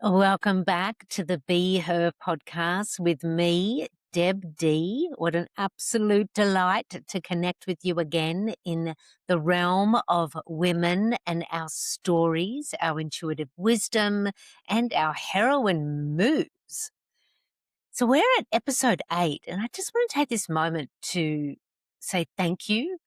Welcome back to the Be Her podcast with me, Deb D. What an absolute delight to connect with you again in the realm of women and our stories, our intuitive wisdom, and our heroine moves. So we're at episode 8, and I just want to take this moment to say thank you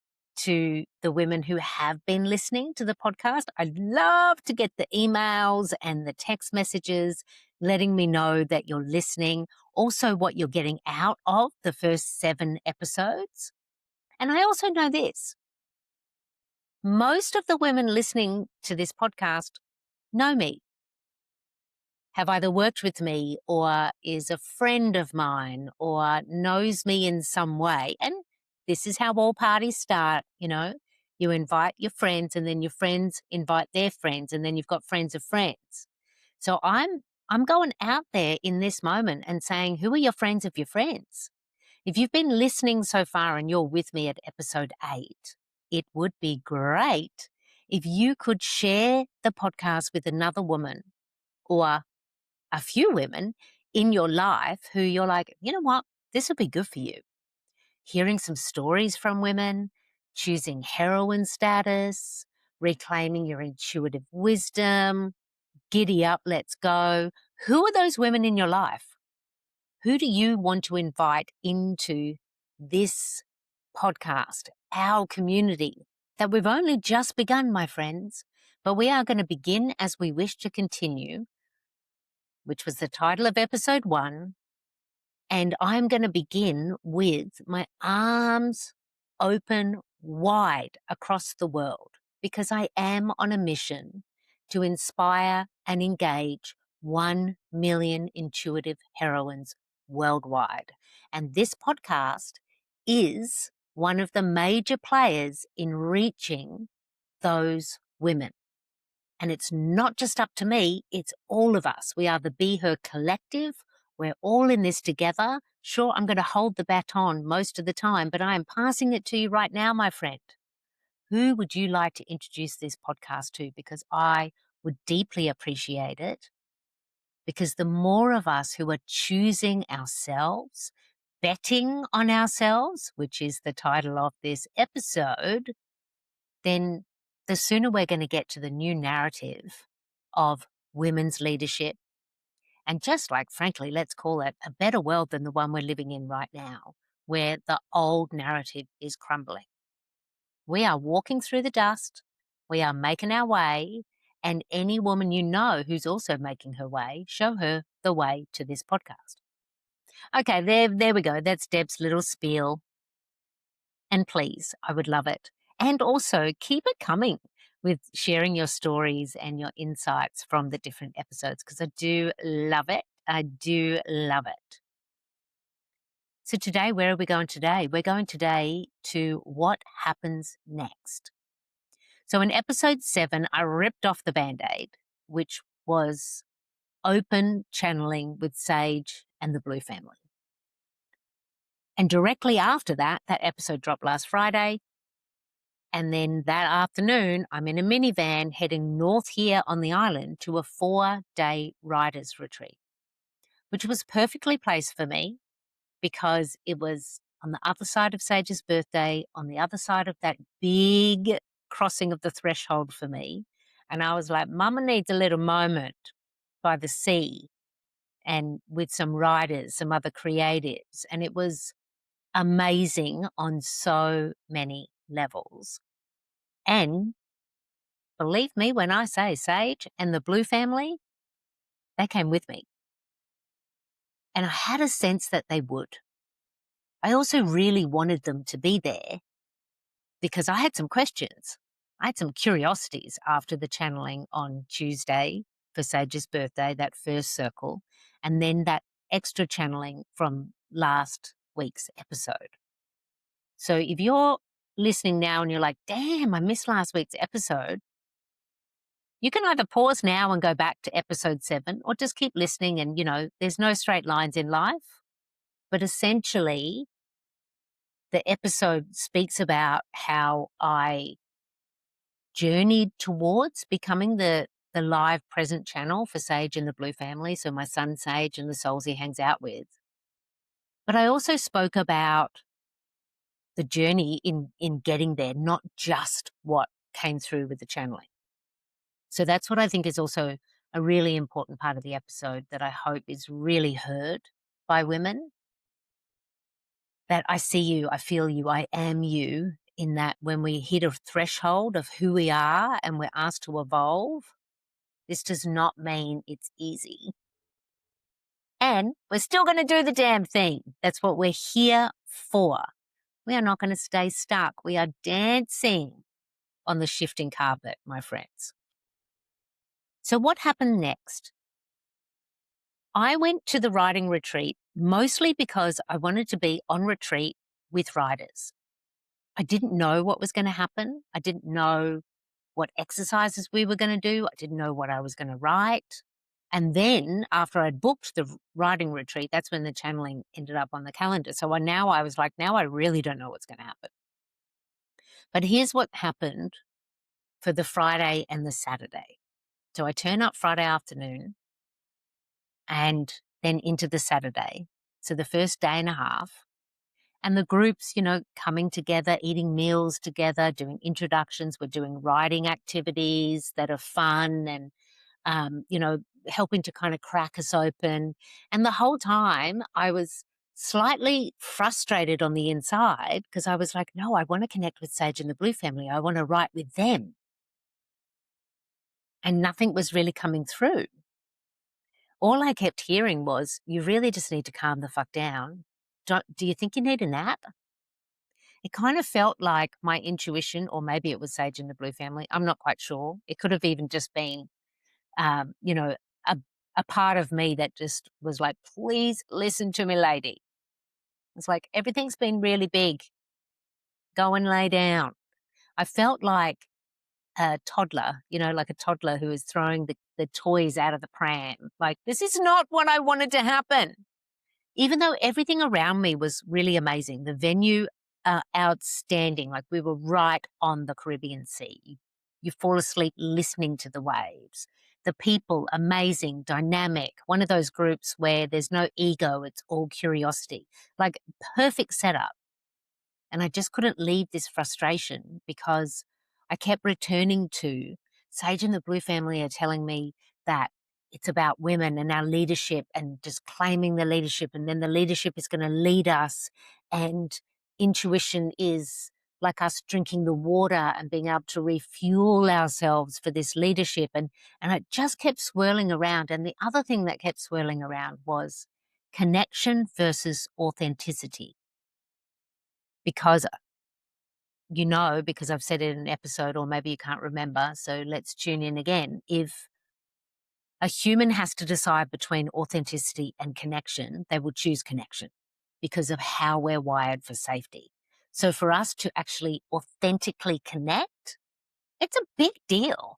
to the women who have been listening to the podcast. I love to get the emails and the text messages letting me know that you're listening, also what you're getting out of the first 7 episodes. And I also know this. Most of the women listening to this podcast know me, have either worked with me or is a friend of mine or knows me in some way. And this is how all parties start, You invite your friends and then your friends invite their friends and then you've got friends of friends. So I'm going out there in this moment and saying, who are your friends of your friends? If you've been listening so far and you're with me at episode 8, it would be great if you could share the podcast with another woman or a few women in your life who you're like, you know what, this would be good for you. Hearing some stories from women, choosing heroine status, reclaiming your intuitive wisdom, giddy up, let's go. Who are those women in your life? Who do you want to invite into this podcast, our community that we've only just begun, my friends, but we are going to begin as we wish to continue, which was the title of episode 1. And I'm going to begin with my arms open wide across the world because I am on a mission to inspire and engage 1 million intuitive heroines worldwide. And this podcast is one of the major players in reaching those women. And it's not just up to me, it's all of us. We are the Be Her Collective. We're all in this together. Sure, I'm going to hold the baton most of the time, but I am passing it to you right now, my friend. Who would you like to introduce this podcast to? Because I would deeply appreciate it. Because the more of us who are choosing ourselves, betting on ourselves, which is the title of this episode, then the sooner we're going to get to the new narrative of women's leadership and just like, frankly, let's call it a better world than the one we're living in right now, where the old narrative is crumbling. We are walking through the dust. We are making our way. And any woman you know who's also making her way, show her the way to this podcast. Okay, there we go. That's Deb's little spiel. And please, I would love it. And also keep it coming with sharing your stories and your insights from the different episodes because I do love it. I do love it. So today, where are we going today? We're going today to what happens next. So in episode 7, I ripped off the Band-Aid, which was open channeling with Sage and the Blue family. And directly after that episode dropped last Friday. And then that afternoon, I'm in a minivan heading north here on the island to a 4-day writers retreat, which was perfectly placed for me because it was on the other side of Sage's birthday, on the other side of that big crossing of the threshold for me. And I was like, Mama needs a little moment by the sea and with some writers, some other creatives. And it was amazing on so many levels. And believe me when I say Sage and the Blue family, they came with me. And I had a sense that they would. I also really wanted them to be there because I had some questions. I had some curiosities after the channeling on Tuesday for Sage's birthday, that first circle, and then that extra channeling from last week's episode. So if you're listening now and you're like, damn, I missed last week's episode, you can either pause now and go back to episode 7 or just keep listening and, there's no straight lines in life. But essentially, the episode speaks about how I journeyed towards becoming the the live present channel for Sage and the Blue family, so my son Sage and the souls he hangs out with. But I also spoke about the journey in getting there, not just what came through with the channeling. So that's what I think is also a really important part of the episode that I hope is really heard by women. That I see you, I feel you, I am you, in that when we hit a threshold of who we are and we're asked to evolve, this does not mean it's easy. And we're still going to do the damn thing. That's what we're here for. We are not going to stay stuck. We are dancing on the shifting carpet, my friends. So what happened next? I went to the writing retreat mostly because I wanted to be on retreat with writers. I didn't know what was going to happen. I didn't know what exercises we were going to do. I didn't know what I was going to write. And then after I'd booked the writing retreat, that's when the channeling ended up on the calendar. So I was like, now I really don't know what's going to happen. But here's what happened for the Friday and the Saturday. So I turn up Friday afternoon and then into the Saturday. So the first day and a half. And the groups, coming together, eating meals together, doing introductions. We're doing writing activities that are fun and, helping to kind of crack us open. And the whole time I was slightly frustrated on the inside because I was like, no, I want to connect with Sage and the Blue family. I want to write with them. And nothing was really coming through. All I kept hearing was, you really just need to calm the fuck down. Do you think you need a nap? It kind of felt like my intuition, or maybe it was Sage and the Blue family. I'm not quite sure. It could have even just been, um, you know, a, a part of me that just was like, please listen to me, lady. It's like, everything's been really big. Go and lay down. I felt like a toddler, like a toddler who is throwing the toys out of the pram. Like, this is not what I wanted to happen. Even though everything around me was really amazing, the venue, outstanding. Like, we were right on the Caribbean Sea. You fall asleep listening to the waves. The people, amazing, dynamic. One of those groups where there's no ego, it's all curiosity. Like, perfect setup. And I just couldn't leave this frustration because I kept returning to Sage and the Blue family are telling me that it's about women and our leadership and just claiming the leadership. And then the leadership is going to lead us. And intuition is like us drinking the water and being able to refuel ourselves for this leadership. And it just kept swirling around. And the other thing that kept swirling around was connection versus authenticity. Because because I've said it in an episode, or maybe you can't remember, so let's tune in again. If a human has to decide between authenticity and connection, they will choose connection because of how we're wired for safety. So for us to actually authentically connect, it's a big deal.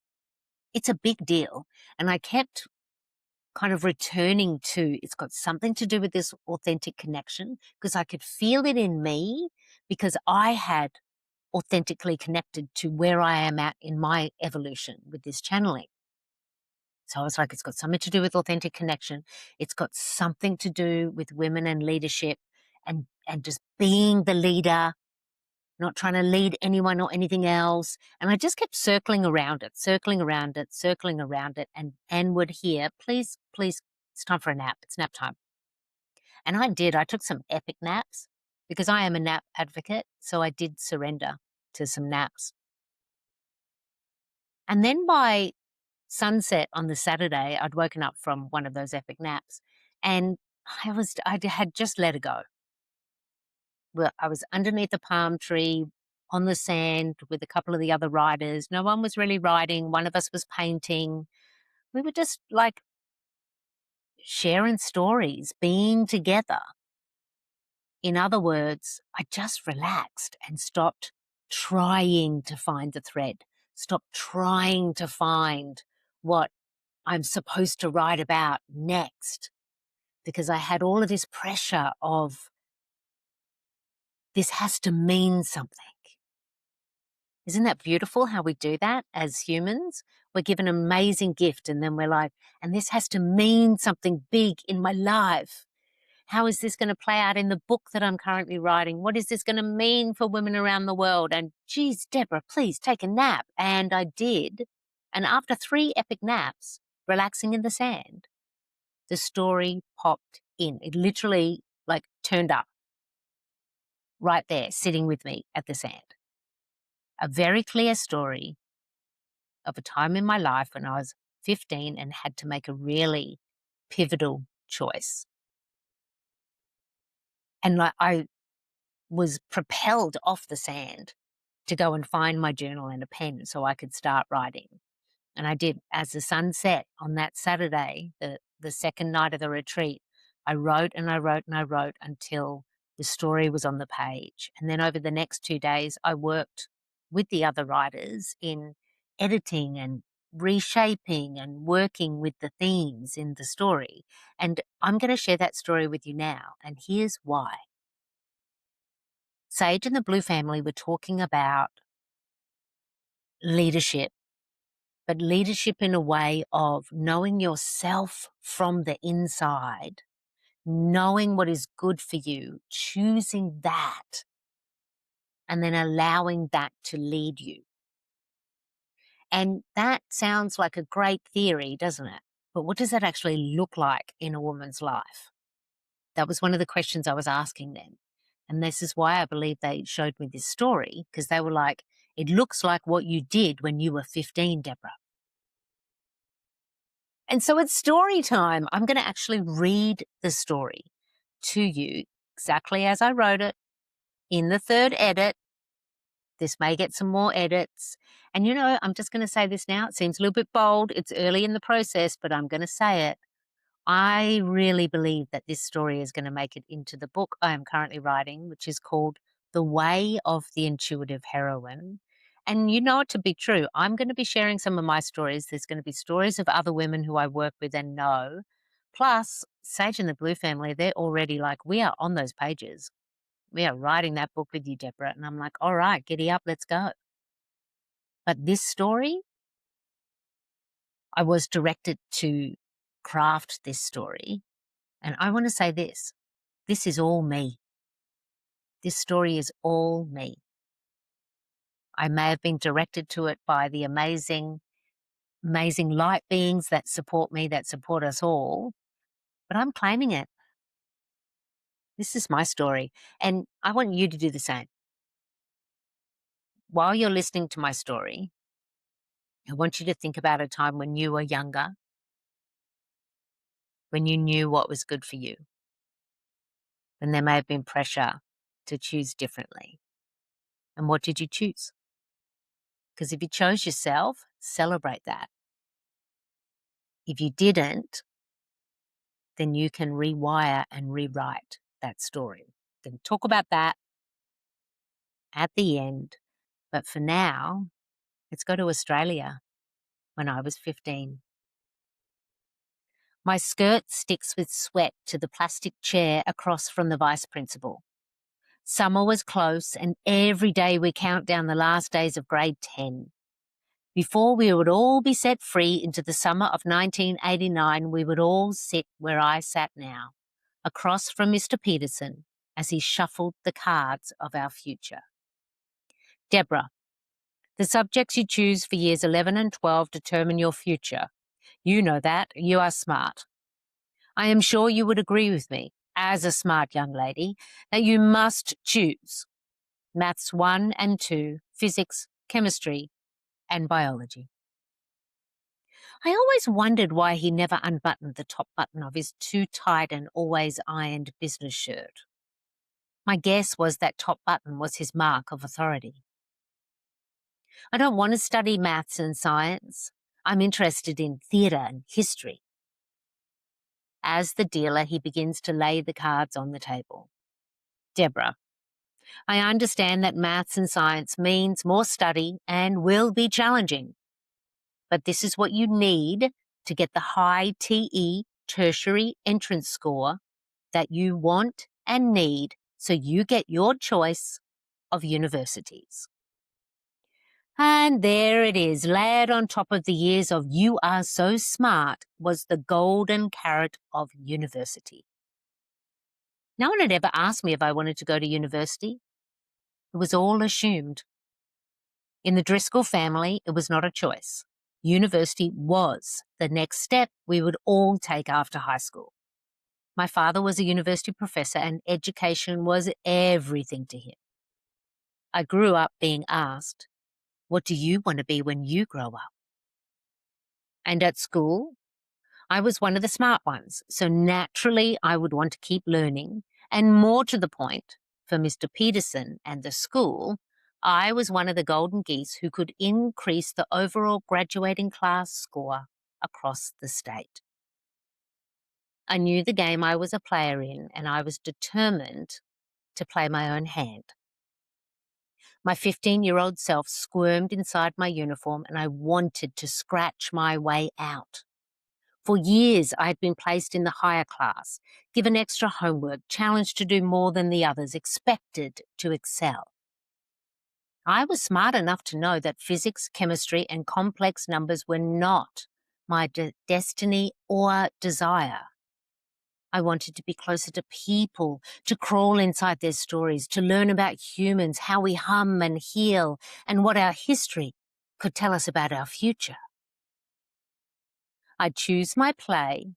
It's a big deal. And I kept kind of returning to, it's got something to do with this authentic connection because I could feel it in me because I had authentically connected to where I am at in my evolution with this channeling. So I was like, it's got something to do with authentic connection. It's got something to do with women and leadership and just being the leader, not trying to lead anyone or anything else. And I just kept circling around it, and would hear, please, it's time for a nap. It's nap time. And I did. I took some epic naps because I am a nap advocate. So I did surrender to some naps. And then by sunset on the Saturday, I'd woken up from one of those epic naps and I had just let it go. Well, I was underneath a palm tree on the sand with a couple of the other riders. No one was really riding. One of us was painting. We were just like sharing stories, being together. In other words, I just relaxed and stopped trying to find the thread, stopped trying to find what I'm supposed to write about next, because I had all of this pressure of this has to mean something. Isn't that beautiful how we do that as humans? We're given an amazing gift and then we're like, and this has to mean something big in my life. How is this going to play out in the book that I'm currently writing? What is this going to mean for women around the world? And geez, Deborah, please take a nap. And I did. And after 3 epic naps, relaxing in the sand, the story popped in. It literally like turned up right there, sitting with me at the sand. A very clear story of a time in my life when I was 15 and had to make a really pivotal choice. And like I was propelled off the sand to go and find my journal and a pen so I could start writing. And I did. As the sun set on that Saturday, the second night of the retreat, I wrote and I wrote and I wrote until the story was on the page. And then over the next 2 days, I worked with the other writers in editing and reshaping and working with the themes in the story. And I'm going to share that story with you now. And here's why. Sage and the Blue family were talking about leadership, but leadership in a way of knowing yourself from the inside, knowing what is good for you, choosing that, and then allowing that to lead you. And that sounds like a great theory, doesn't it? But what does that actually look like in a woman's life? That was one of the questions I was asking them. And this is why I believe they showed me this story, because they were like, it looks like what you did when you were 15, Deborah. And so it's story time. I'm going to actually read the story to you exactly as I wrote it in the third edit. This may get some more edits. And I'm just going to say this now. It seems a little bit bold. It's early in the process, but I'm going to say it. I really believe that this story is going to make it into the book I am currently writing, which is called The Way of the Intuitive Heroine. And you know it to be true. I'm going to be sharing some of my stories. There's going to be stories of other women who I work with and know. Plus, Sage and the Blue family, they're already like, we are on those pages. We are writing that book with you, Deborah. And I'm like, all right, giddy up, let's go. But this story, I was directed to craft this story. And I want to say this is all me. This story is all me. I may have been directed to it by the amazing light beings that support me, that support us all, but I'm claiming it. This is my story, and I want you to do the same. While you're listening to my story, I want you to think about a time when you were younger, when you knew what was good for you, when there may have been pressure to choose differently. And what did you choose? Because if you chose yourself, celebrate that. If you didn't, then you can rewire and rewrite that story. Then talk about that at the end. But for now, let's go to Australia when I was 15. My skirt sticks with sweat to the plastic chair across from the vice principal. Summer was close, and every day we count down the last days of grade 10. Before we would all be set free into the summer of 1989, we would all sit where I sat now, across from Mr. Peterson, as he shuffled the cards of our future. Deborah, the subjects you choose for years 11 and 12 determine your future. You know that. You are smart. I am sure you would agree with me, as a smart young lady, that you must choose Maths 1 and 2, physics, chemistry, and biology. I always wondered why he never unbuttoned the top button of his too tight and always ironed business shirt. My guess was that top button was his mark of authority. I don't want to study maths and science. I'm interested in theatre and history. As the dealer, he begins to lay the cards on the table. Deborah, I understand that maths and science means more study and will be challenging. But this is what you need to get the high TE tertiary entrance score that you want and need so you get your choice of universities. And there it is, layered on top of the years of "you are so smart" was the golden carrot of university. No one had ever asked me if I wanted to go to university. It was all assumed. In the Driscoll family, it was not a choice. University was the next step we would all take after high school. My father was a university professor and education was everything to him. I grew up being asked, "What do you want to be when you grow up?" And at school, I was one of the smart ones, so naturally I would want to keep learning. And more to the point, for Mr. Peterson and the school, I was one of the golden geese who could increase the overall graduating class score across the state. I knew the game I was a player in, and I was determined to play my own hand. My 15-year-old self squirmed inside my uniform, and I wanted to scratch my way out. For years, I had been placed in the higher class, given extra homework, challenged to do more than the others, expected to excel. I was smart enough to know that physics, chemistry, and complex numbers were not my destiny or desire. I wanted to be closer to people, to crawl inside their stories, to learn about humans, how we hum and heal, and what our history could tell us about our future. I'd choose my play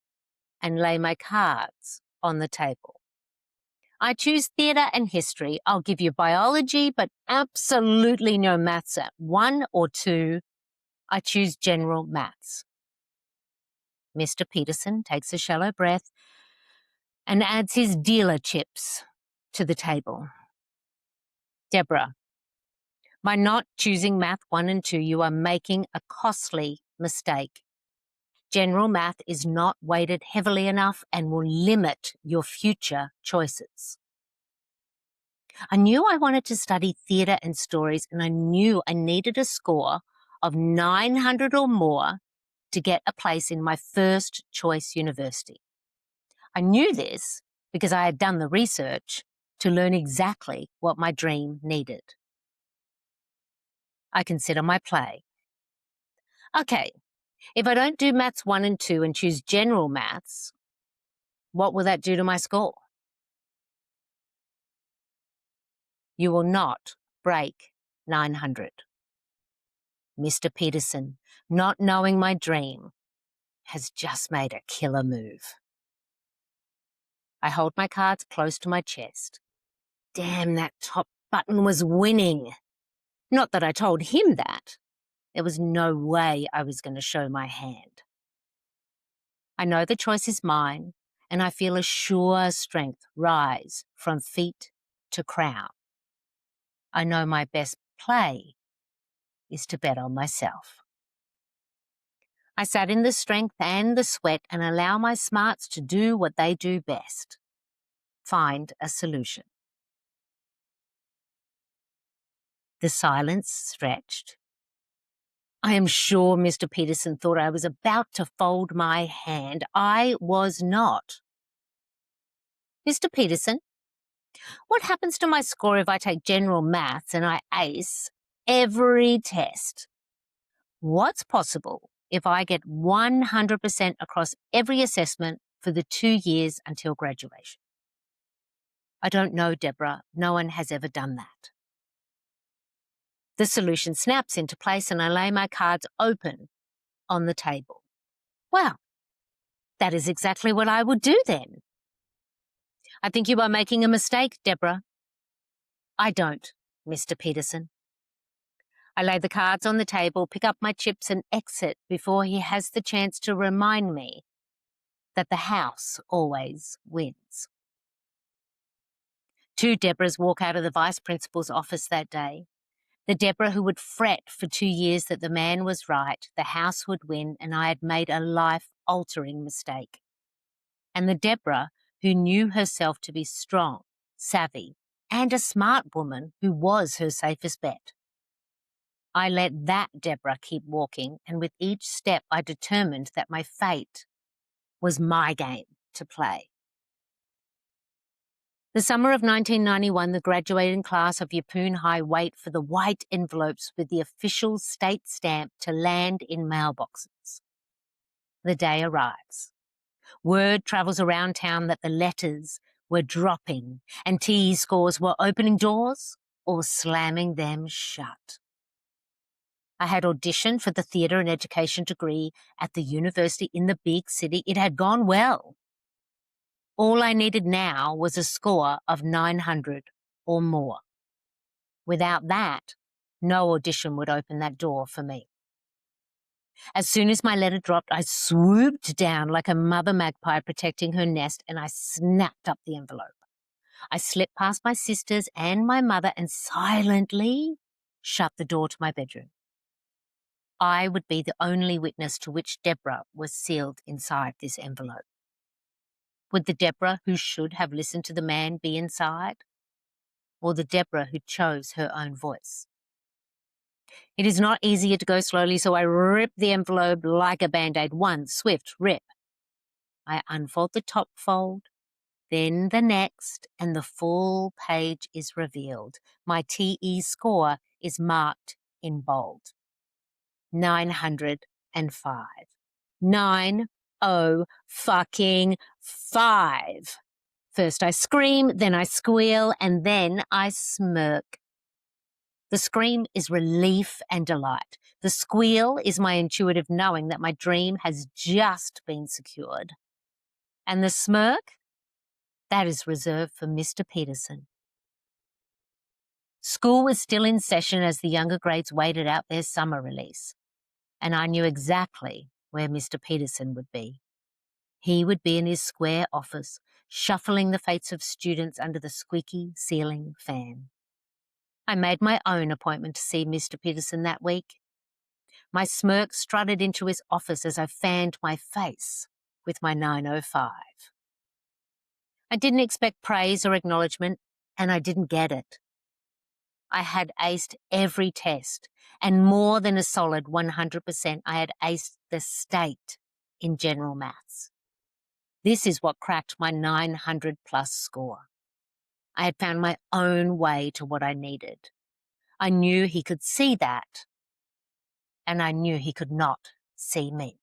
and lay my cards on the table. I choose theatre and history. I'll give you biology, but absolutely no maths at 1 or 2. I choose general maths. Mr. Peterson takes a shallow breath and adds his dealer chips to the table. "Deborah, by not choosing math 1 and 2, you are making a costly mistake. General math is not weighted heavily enough and will limit your future choices." I knew I wanted to study theatre and stories, and I knew I needed a score of 900 or more to get a place in my first choice university. I knew this because I had done the research to learn exactly what my dream needed. I consider my play. Okay, if I don't do maths 1 and 2 and choose general maths, what will that do to my score? You will not break 900. Mr. Peterson, not knowing my dream, has just made a killer move. I hold my cards close to my chest. Damn, that top button was winning. Not that I told him that. There was no way I was going to show my hand. I know the choice is mine, and I feel a sure strength rise from feet to crown. I know my best play is to bet on myself. I sat in the strength and the sweat and allow my smarts to do what they do best. Find a solution. The silence stretched. I am sure Mr. Peterson thought I was about to fold my hand. I was not. "Mr. Peterson, what happens to my score if I take general maths and I ace every test? What's possible if I get 100% across every assessment for the 2 years until graduation?" I don't know, Deborah. No one has ever done that. The solution snaps into place and I lay my cards open on the table. Well, that is exactly what I would do then. "I think you are making a mistake, Deborah." "I don't, Mr. Peterson." I lay the cards on the table, pick up my chips and exit before he has the chance to remind me that the house always wins. 2 Deborahs walk out of the vice principal's office that day. The Deborah who would fret for 2 years that the man was right, the house would win, and I had made a life-altering mistake. And the Deborah who knew herself to be strong, savvy, and a smart woman who was her safest bet. I let that Deborah keep walking, and with each step I determined that my fate was my game to play. The summer of 1991, the graduating class of Yeppoon High wait for the white envelopes with the official state stamp to land in mailboxes. The day arrives. Word travels around town that the letters were dropping and TE scores were opening doors or slamming them shut. I had auditioned for the theatre and education degree at the university in the big city. It had gone well. All I needed now was a score of 900 or more. Without that, no audition would open that door for me. As soon as my letter dropped, I swooped down like a mother magpie protecting her nest, and I snapped up the envelope. I slipped past my sisters and my mother and silently shut the door to my bedroom. I would be the only witness to which Deborah was sealed inside this envelope. Would the Deborah who should have listened to the man be inside? Or the Deborah who chose her own voice? It is not easier to go slowly, so I rip the envelope like a Band-Aid. One swift rip. I unfold the top fold, then the next, and the full page is revealed. My TE score is marked in bold. 905. 9-0-fucking-5. First I scream, then I squeal, and then I smirk. The scream is relief and delight. The squeal is my intuitive knowing that my dream has just been secured. And the smirk? That is reserved for Mr. Peterson. School was still in session as the younger grades waited out their summer release, and I knew exactly where Mr. Peterson would be. He would be in his square office, shuffling the fates of students under the squeaky ceiling fan. I made my own appointment to see Mr. Peterson that week. My smirk strutted into his office as I fanned my face with my 905. I didn't expect praise or acknowledgement, and I didn't get it. I had aced every test, and more than a solid 100%, I had aced the state in general maths. This is what cracked my 900-plus score. I had found my own way to what I needed. I knew he could see that, and I knew he could not see me.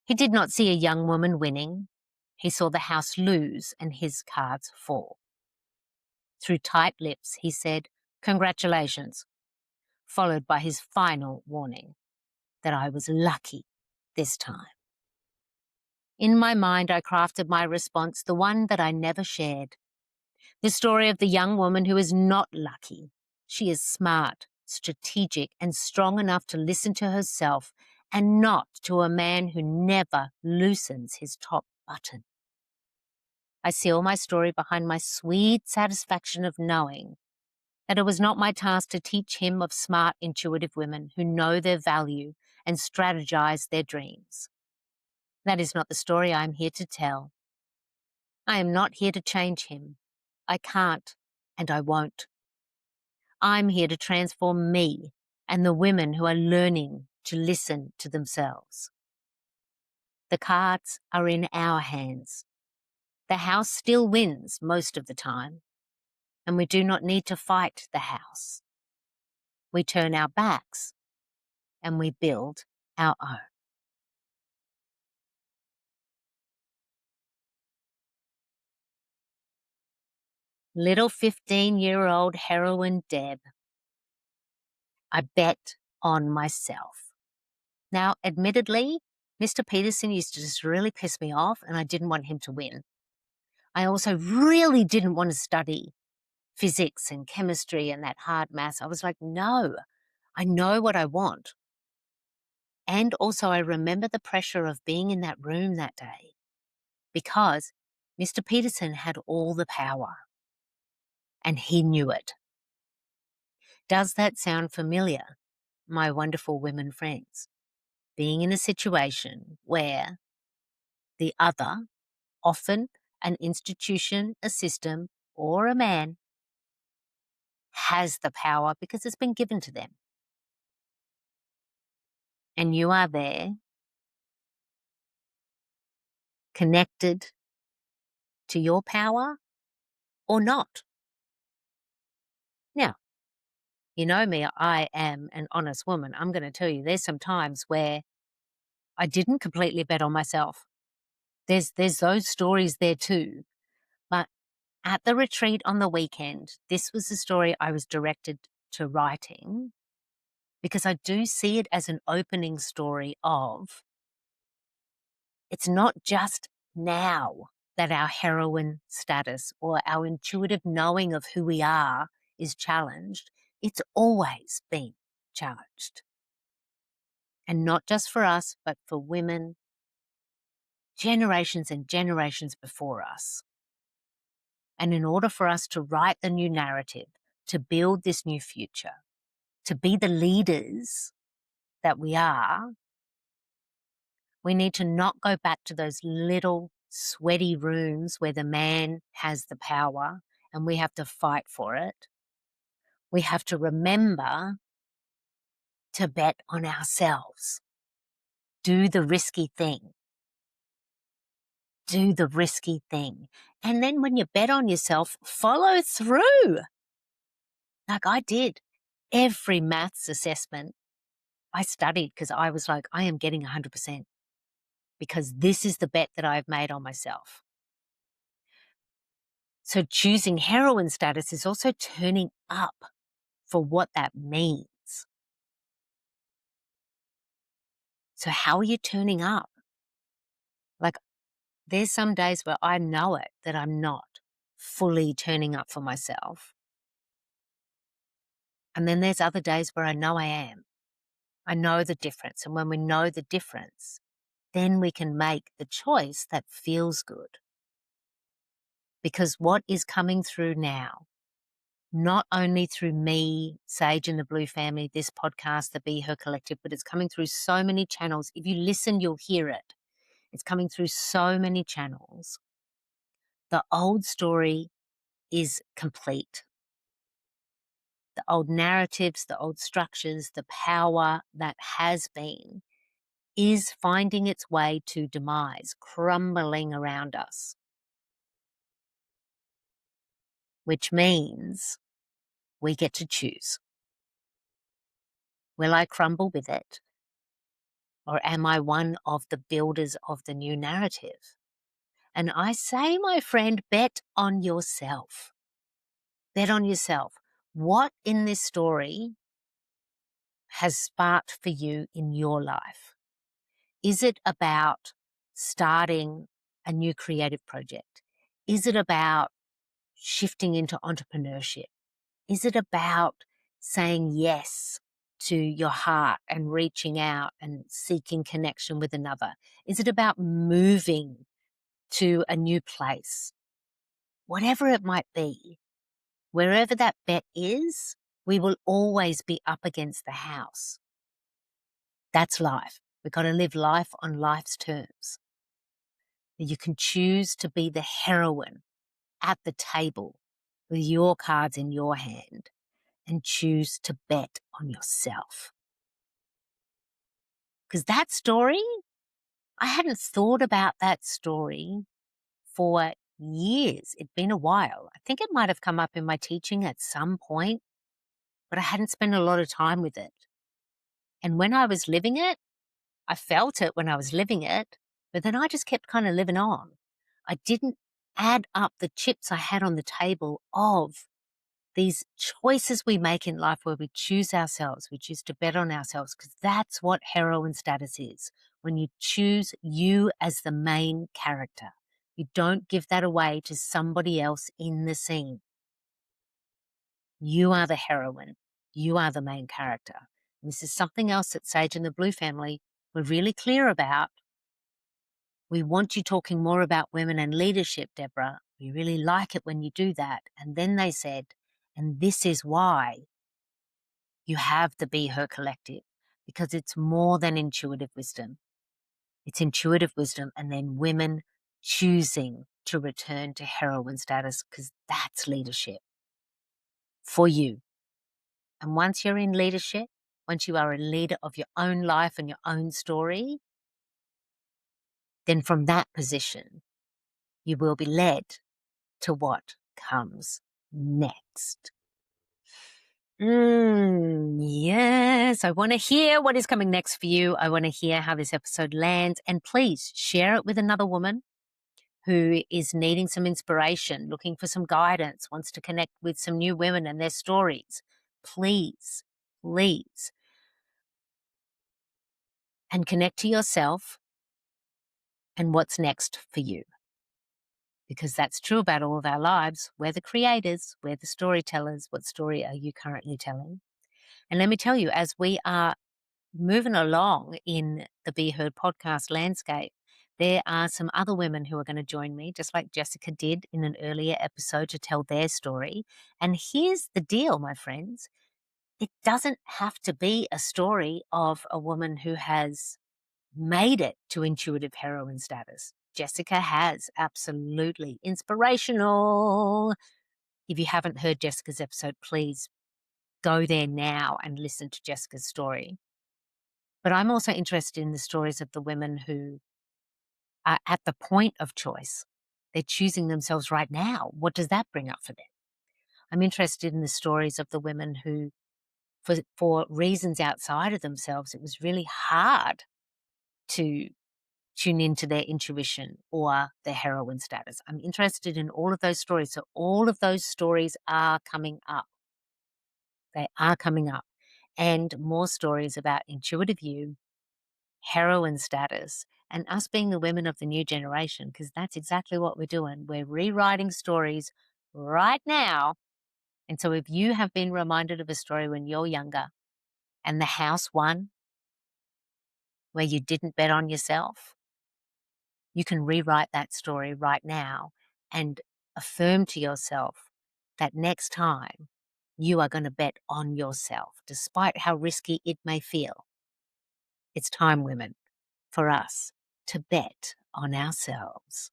He did not see a young woman winning. He saw the house lose and his cards fall. Through tight lips, he said, "Congratulations," followed by his final warning that I was lucky this time. In my mind, I crafted my response, the one that I never shared. The story of the young woman who is not lucky. She is smart, strategic, and strong enough to listen to herself and not to a man who never loosens his top button. I seal my story behind my sweet satisfaction of knowing that it was not my task to teach him of smart, intuitive women who know their value and strategize their dreams. That is not the story I am here to tell. I am not here to change him. I can't, and I won't. I'm here to transform me and the women who are learning to listen to themselves. The cards are in our hands. The house still wins most of the time, and we do not need to fight the house. We turn our backs and we build our own. Little 15-year-old heroine Deb. I bet on myself. Now, admittedly, Mr. Peterson used to just really piss me off, and I didn't want him to win. I also really didn't want to study physics and chemistry and that hard maths. I was like, no, I know what I want. And also I remember the pressure of being in that room that day because Mr. Peterson had all the power and he knew it. Does that sound familiar, my wonderful women friends? Being in a situation where the other, often an institution, a system, or a man, has the power because it's been given to them. And you are there, connected to your power or not. Now, you know me, I am an honest woman. I'm going to tell you, there's some times where I didn't completely bet on myself. There's those stories there too. But at the retreat on the weekend, this was the story I was directed to writing because I do see it as an opening story of it's not just now that our heroine status or our intuitive knowing of who we are is challenged. It's always been challenged. And not just for us, but for women, generations and generations before us. And in order for us to write the new narrative, to build this new future, to be the leaders that we are, we need to not go back to those little sweaty rooms where the man has the power and we have to fight for it. We have to remember to bet on ourselves. Do the risky thing. Do the risky thing. And then when you bet on yourself, follow through. Like I did. Every maths assessment, I studied because I was like, I am getting 100% because this is the bet that I've made on myself. So choosing heroine status is also turning up for what that means. So how are you turning up? Like there's some days where I know it that I'm not fully turning up for myself. And then there's other days where I know I am. I know the difference. And when we know the difference, then we can make the choice that feels good. Because what is coming through now, not only through me, Sage and the Blue Family, this podcast, the Be Her Collective, but it's coming through so many channels. If you listen, you'll hear it. It's coming through so many channels. The old story is complete. The old narratives, the old structures, the power that has been is finding its way to demise, crumbling around us. Which means we get to choose. Will I crumble with it? Or am I one of the builders of the new narrative? And I say, my friend, bet on yourself. Bet on yourself. What in this story has sparked for you in your life? Is it about starting a new creative project? Is it about shifting into entrepreneurship? Is it about saying yes to your heart and reaching out and seeking connection with another? Is it about moving to a new place? Whatever it might be, wherever that bet is, we will always be up against the house. That's life. We've got to live life on life's terms. You can choose to be the heroine at the table with your cards in your hand and choose to bet on yourself. Because that story, I hadn't thought about that story for years. It'd been a while. I think it might have come up in my teaching at some point, but I hadn't spent a lot of time with it. And when I was living it, I felt it when I was living it, but then I just kept kind of living on. I didn't add up the chips I had on the table of these choices we make in life where we choose ourselves, we choose to bet on ourselves, because that's what heroine status is. When you choose you as the main character, you don't give that away to somebody else in the scene. You are the heroine. You are the main character. And this is something else that Sage and the Blue Family were really clear about. We want you talking more about women and leadership, Deborah. We really like it when you do that. And then they said, and this is why you have the Be Her Collective, because it's more than intuitive wisdom. It's intuitive wisdom and then women choosing to return to heroine status, because that's leadership for you. And once you're in leadership, once you are a leader of your own life and your own story, then from that position, you will be led to what? comes next. Yes, I want to hear what is coming next for you. I want to hear how this episode lands. And please share it with another woman who is needing some inspiration, looking for some guidance, wants to connect with some new women and their stories. Please, please. And connect to yourself and what's next for you. Because that's true about all of our lives. We're the creators, we're the storytellers. What story are you currently telling? And let me tell you, as we are moving along in the Be Heard podcast landscape, there are some other women who are going to join me, just like Jessica did in an earlier episode, to tell their story. And here's the deal, my friends. It doesn't have to be a story of a woman who has made it to intuitive heroine status. Jessica has, absolutely inspirational. If you haven't heard Jessica's episode, please go there now and listen to Jessica's story. But I'm also interested in the stories of the women who are at the point of choice. They're choosing themselves right now. What does that bring up for them? I'm interested in the stories of the women who, for reasons outside of themselves, it was really hard to tune into their intuition or their heroine status. I'm interested in all of those stories. So all of those stories are coming up. They are coming up. And more stories about intuitive you, heroine status, and us being the women of the new generation, because that's exactly what we're doing. We're rewriting stories right now. And so if you have been reminded of a story when you're younger and the house won, where you didn't bet on yourself, you can rewrite that story right now and affirm to yourself that next time you are going to bet on yourself, despite how risky it may feel. It's time, women, for us to bet on ourselves.